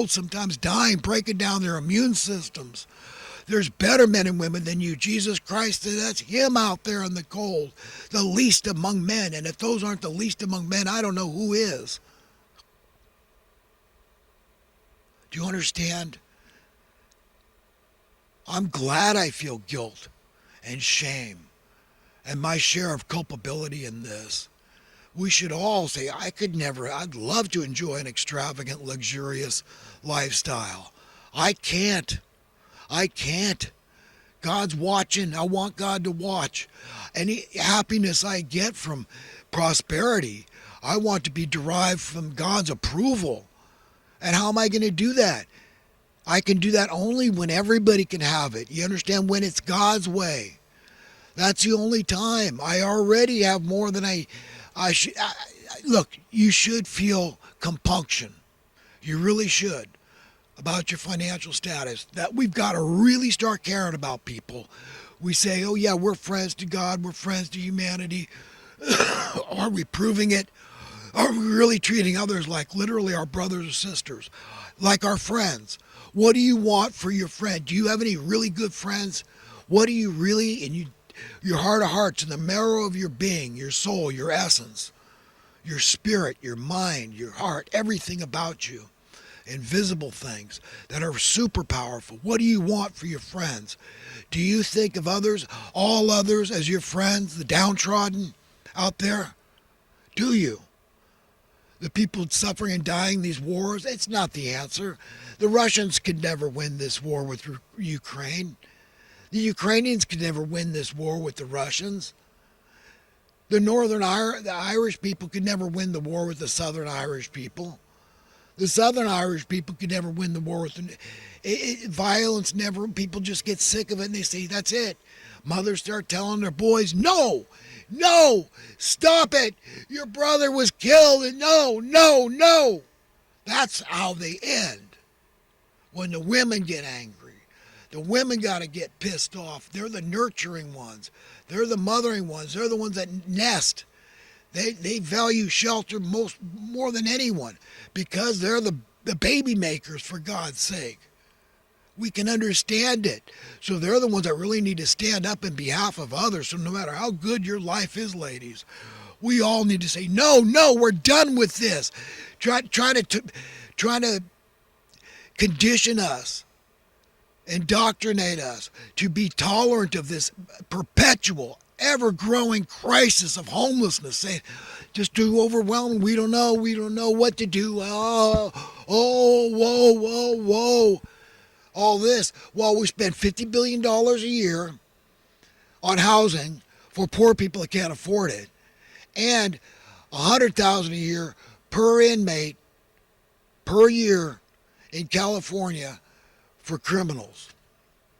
sometimes dying, breaking down their immune systems. There's better men and women than you. Jesus Christ, that's him out there in the cold, the least among men. And if those aren't the least among men, I don't know who is. Do you understand? I'm glad I feel guilt and shame and my share of culpability in this. We should all say, I'd love to enjoy an extravagant, luxurious lifestyle. I can't. I can't. God's watching. I want God to watch. Any happiness I get from prosperity, I want to be derived from God's approval. And how am I going to do that? I can do that only when everybody can have it. You understand? When it's God's way. That's the only time. I already have more than I should. Look, you should feel compunction. You really should about your financial status. That we've got to really start caring about people. We say, oh yeah, we're friends to God, we're friends to humanity. Are we proving it? Are we really treating others like literally our brothers or sisters, like our friends? What do you want for your friend? Do you have any really good friends? What do you really, your heart of hearts, in the marrow of your being, your soul, your essence, your spirit, your mind, your heart, everything about you, invisible things that are super powerful. What do you want for your friends? Do you think of others, all others, as your friends, the downtrodden out there? Do you? The people suffering and dying these wars? It's not the answer. The Russians could never win this war with Ukraine. The Ukrainians could never win this war with the Russians. The Irish people could never win the war with the Southern Irish people. The Southern Irish people could never win the war with violence. Never. People just get sick of it and they say, that's it. Mothers start telling their boys, no, no, stop it. Your brother was killed. And no, no, no. That's how they end. When the women get angry. The women got to get pissed off. They're the nurturing ones. They're the mothering ones. They're the ones that nest. They value shelter more than anyone because they're the baby makers, for God's sake. We can understand it. So they're the ones that really need to stand up in behalf of others. So no matter how good your life is, ladies, we all need to say, no, no, we're done with this. Trying to condition us, indoctrinate us to be tolerant of this perpetual, ever-growing crisis of homelessness, saying, just too overwhelming, we don't know what to do, whoa, all this, while we spend $50 billion a year on housing for poor people that can't afford it, and $100,000 a year per inmate per year in California for criminals.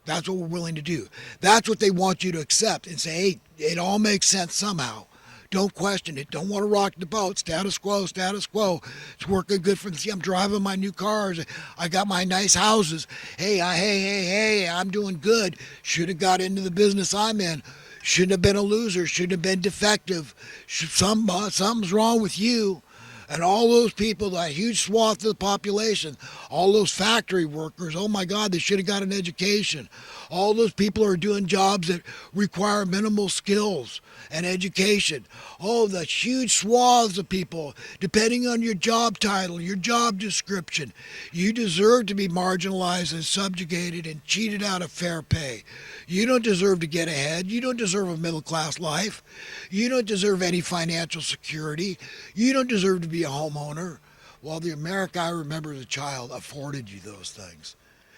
That's what we're willing to do. That's what they want you to accept and say, hey, it all makes sense somehow. Don't question it. Don't want to rock the boat. Status quo, status quo. It's working good for them. See, I'm driving my new cars. I got my nice houses. Hey, I'm doing good. Should have got into the business I'm in. Shouldn't have been a loser. Shouldn't have been defective. Something's wrong with you. And all those people, that huge swath of the population, all those factory workers, oh my God, they should have got an education. All those people are doing jobs that require minimal skills and education. Oh, the huge swaths of people, depending on your job title, your job description, you deserve to be marginalized and subjugated and cheated out of fair pay. You don't deserve to get ahead. You don't deserve a middle-class life. You don't deserve any financial security. You don't deserve to be a homeowner. Well, the America I remember as a child afforded you those things.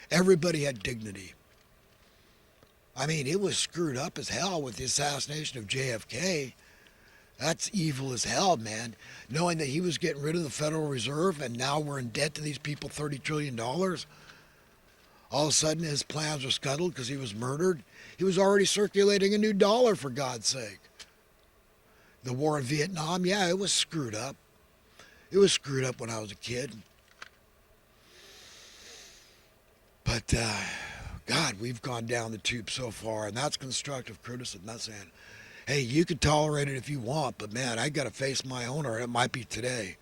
Everybody had dignity. I mean, it was screwed up as hell with the assassination of JFK. That's evil as hell, man. Knowing that he was getting rid of the Federal Reserve and now we're in debt to these people $30 trillion. All of a sudden his plans were scuttled because he was murdered. He was already circulating a new dollar, for God's sake. The war in Vietnam, yeah, it was screwed up. It was screwed up when I was a kid. But, God, we've gone down the tube so far, and that's constructive criticism. That's saying, hey, you can tolerate it if you want, but man, I got to face my own, or it might be today.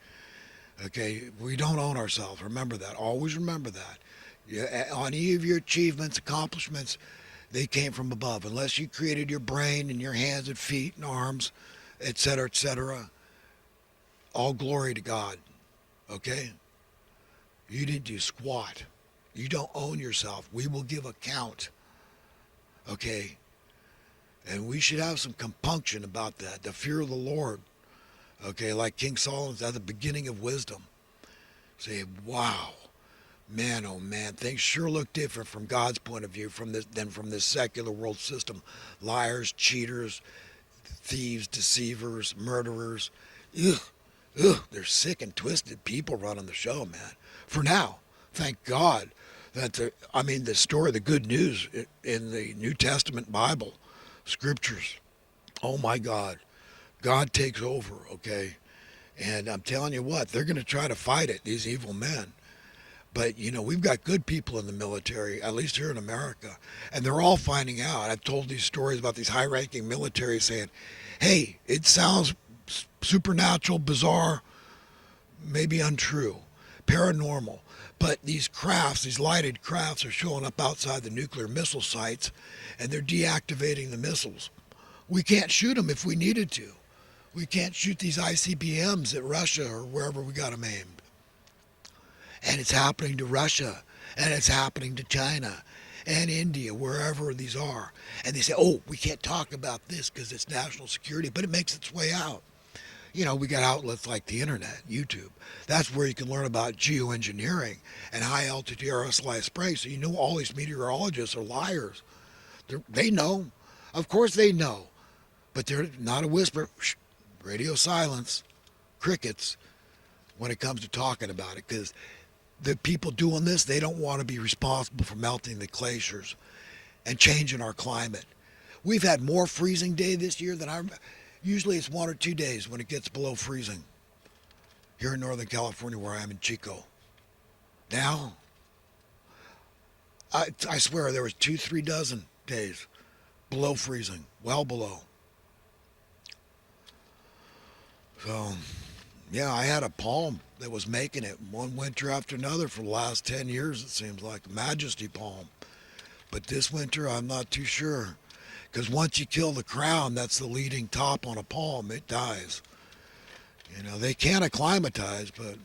Okay, we don't own ourselves. Remember that. Always remember that. Yeah, on any of your achievements, accomplishments, they came from above. Unless you created your brain and your hands and feet and arms, etc., etc., all glory to God. Okay? You didn't do squat. You don't own yourself. We will give account. Okay? And we should have some compunction about that. The fear of the Lord. Okay? Like King Solomon's at the beginning of wisdom. Say, wow. Man, oh man, things sure look different from God's point of view than from this secular world system. Liars, cheaters, thieves, deceivers, murderers. Ugh, they're sick and twisted people running the show, man. For now, thank God that the story, the good news in the New Testament Bible, scriptures. Oh my God, God takes over, okay? And I'm telling you what, they're going to try to fight it, these evil men. But, we've got good people in the military, at least here in America, and they're all finding out. I've told these stories about these high-ranking military saying, hey, it sounds supernatural, bizarre, maybe untrue, paranormal, but these crafts, these lighted crafts are showing up outside the nuclear missile sites, and they're deactivating the missiles. We can't shoot them if we needed to. We can't shoot these ICBMs at Russia or wherever we got them aimed. And it's happening to Russia, and it's happening to China and India, wherever these are. And they say, oh, we can't talk about this because it's national security, but it makes its way out. We got outlets like the internet, YouTube. That's where you can learn about geoengineering and high altitude aerosolized spray. So all these meteorologists are liars. They know. Of course they know. But they're not a whisper. Shh, radio silence, crickets when it comes to talking about it, because the people doing this, they don't want to be responsible for melting the glaciers and changing our climate. We've had more freezing day this year than usually it's 1 or 2 days when it gets below freezing here in Northern California, where I am in Chico. Now, I swear there was 2-3 dozen days below freezing, well below. So, yeah, I had a palm that was making it one winter after another for the last 10 years, it seems like, a majesty palm. But this winter, I'm not too sure. Because once you kill the crown, that's the leading top on a palm, it dies. They can acclimatize, but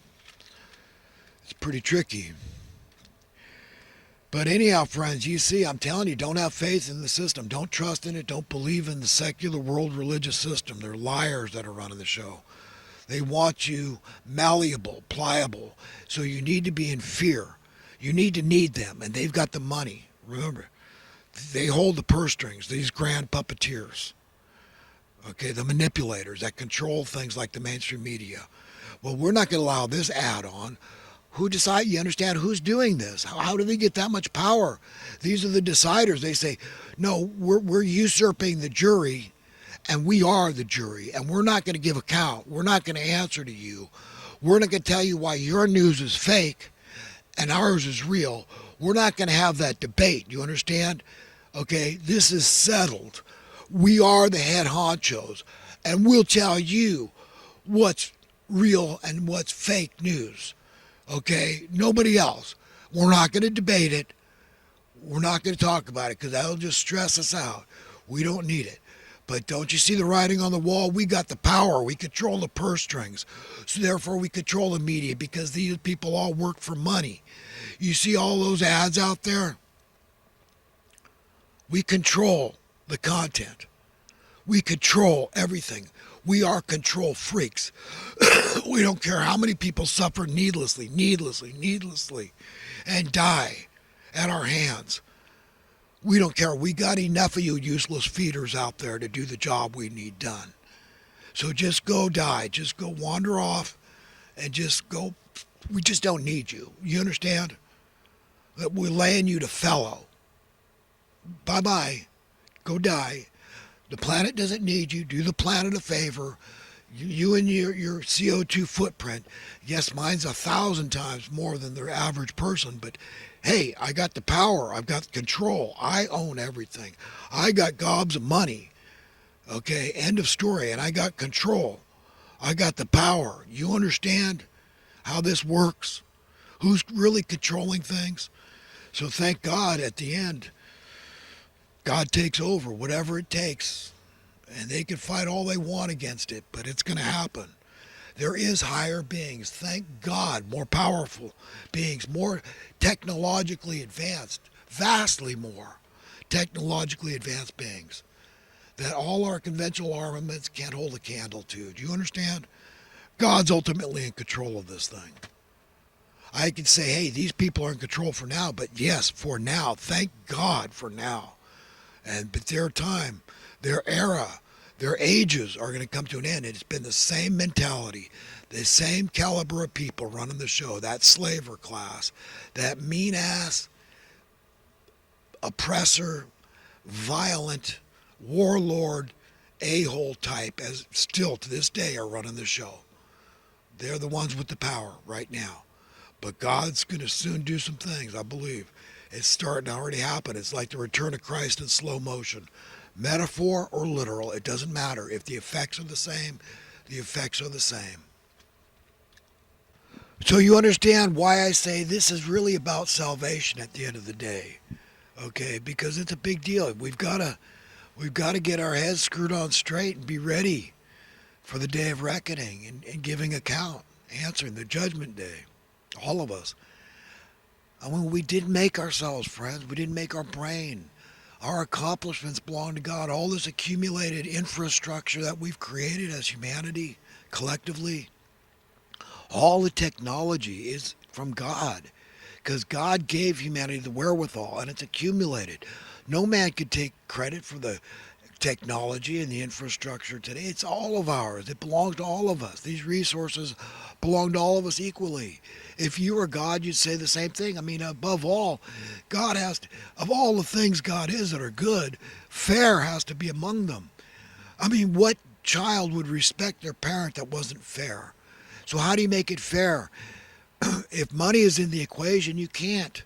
it's pretty tricky. But anyhow, friends, you see, I'm telling you, don't have faith in the system. Don't trust in it. Don't believe in the secular world religious system. They're liars that are running the show. They want you malleable, pliable. So you need to be in fear. You need them, and they've got the money. Remember, they hold the purse strings, these grand puppeteers. Okay, the manipulators that control things like the mainstream media. Well, we're not going to allow this add-on. Who decide? You understand who's doing this? How do they get that much power? These are the deciders. They say, no, we're usurping the jury, and we are the jury, and we're not going to give account. We're not going to answer to you. We're not going to tell you why your news is fake and ours is real. We're not going to have that debate. You understand? Okay, this is settled. We are the head honchos, and we'll tell you what's real and what's fake news. Okay, nobody else. We're not going to debate it. We're not going to talk about it because that'll just stress us out. We don't need it. But don't you see the writing on the wall? We got the power. We control the purse strings. So therefore we control the media because these people all work for money. You see all those ads out there? We control the content. We control everything. We are control freaks. We don't care how many people suffer needlessly, and die at our hands. We don't care. We got enough of you useless feeders out there to do the job we need done. So just go die. Just go wander off and just go. We just don't need you. You understand? That we're laying you to fallow. Bye-bye. Go die. The planet doesn't need you. Do the planet a favor. You and your CO2 footprint. Yes, mine's 1,000 times more than the average person, but hey, I got the power. I've got control. I own everything. I got gobs of money. Okay, end of story. And I got control. I got the power. You understand? how this works, who's really controlling things. So thank God at the end, God takes over, whatever it takes. And they can fight all they want against it, but it's going to happen. There is higher beings, thank God, more powerful beings, more technologically advanced, vastly more technologically advanced beings that all our conventional armaments can't hold a candle to. Do you understand? God's ultimately in control of this thing. I can say, hey, these people are in control for now, but yes, for now, thank God for now. But their time, their era, their ages are going to come to an end. It's been the same mentality, the same caliber of people running the show, that slaver class, that mean-ass, oppressor, violent, warlord, a-hole type, as still to this day are running the show. They're the ones with the power right now. But God's going to soon do some things, I believe. It's starting to already happen. It's like the return of Christ in slow motion. Metaphor or literal, it doesn't matter. If the effects are the same, the effects are the same. So you understand why I say this is really about salvation at the end of the day. Okay, because it's a big deal. We've got to get our heads screwed on straight and be ready for the day of reckoning and giving account, answering the judgment day. All of us. I mean, we didn't make ourselves, friends. We didn't make our brain. Our accomplishments belong to God. All this accumulated infrastructure that we've created as humanity, collectively, all the technology is from God. Because God gave humanity the wherewithal, and it's accumulated. No man could take credit for the technology and the infrastructure today. It's all of ours. It belongs to all of us. These resources belong to all of us equally. If you were God, you'd say the same thing. I mean, above all, God has to, of all the things God is that are good, fair has to be among them. I mean, what child would respect their parent that wasn't fair? So how do you make it fair? If money is in the equation, you can't.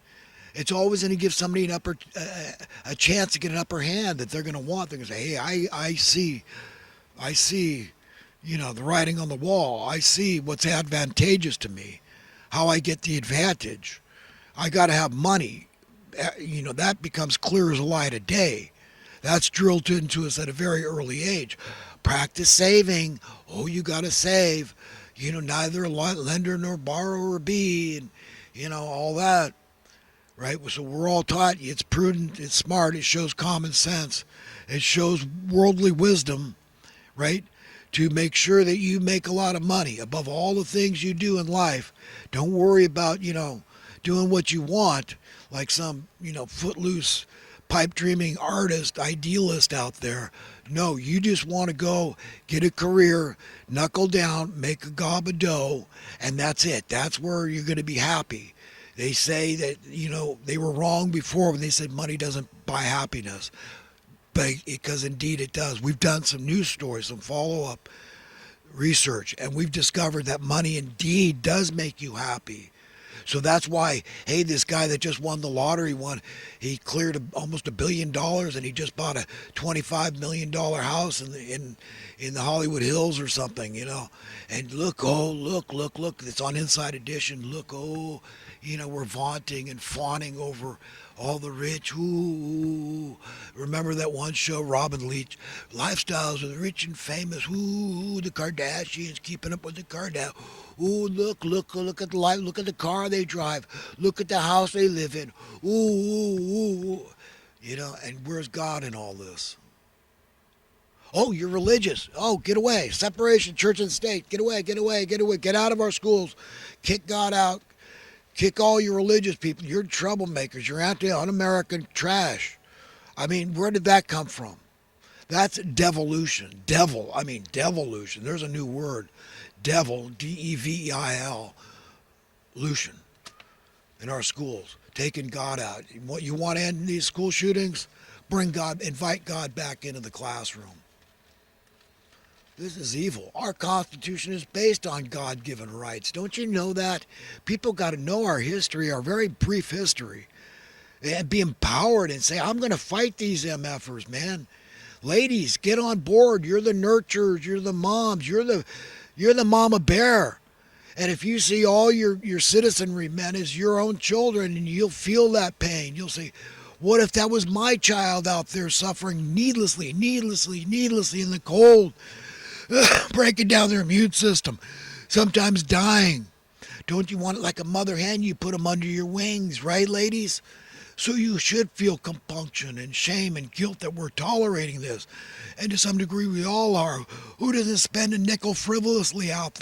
It's always going to give somebody a chance to get an upper hand that they're going to want. They're going to say, hey, I see, the writing on the wall. I see what's advantageous to me, how I get the advantage. I got to have money. That becomes clear as a light of day. That's drilled into us at a very early age. Practice saving. Oh, you got to save. Neither a lender nor borrower be, and, all that. Right? So we're all taught it's prudent, it's smart, it shows common sense, it shows worldly wisdom, right? To make sure that you make a lot of money above all the things you do in life. Don't worry about, doing what you want like some, footloose, pipe dreaming artist, idealist out there. No, you just want to go get a career, knuckle down, make a gob of dough, and that's it. That's where you're going to be happy. They say that, they were wrong before when they said money doesn't buy happiness. Because indeed it does. We've done some news stories, some follow-up research, and we've discovered that money indeed does make you happy. So that's why, hey, this guy that just won the lottery he cleared almost $1 billion, and he just bought a $25 million house in the Hollywood Hills or something, And look, it's on Inside Edition. Look, we're vaunting and fawning over all the rich. Ooh. Remember that one show, Robin Leach, Lifestyles of the Rich and Famous. Ooh, the Kardashians, keeping up with the Kardashians. Ooh, look at the life, look at the car they drive. Look at the house they live in. Ooh. And where's God in all this? Oh, you're religious. Oh, get away. Separation, church and state. Get away. Get out of our schools. Kick God out. Kick all your religious people. You're troublemakers. You're un-American trash. I mean, where did that come from? That's devolution. Devolution. There's a new word. Devil, D-E-V-E-I-L, lution, in our schools. Taking God out. You want to end these school shootings? Invite God back into the classroom. This is evil. Our Constitution is based on God-given rights. Don't you know that? People got to know our history, our very brief history, and be empowered and say, I'm going to fight these MFers, man. Ladies, get on board. You're the nurturers. You're the moms. You're the mama bear. And if you see all your citizenry men as your own children, and you'll feel that pain, you'll say, what if that was my child out there suffering needlessly in the cold, breaking down their immune system, sometimes dying? Don't you want it like a mother hen? You put them under your wings, right, ladies? So you should feel compunction and shame and guilt that we're tolerating this. And to some degree, we all are. Who doesn't spend a nickel frivolously out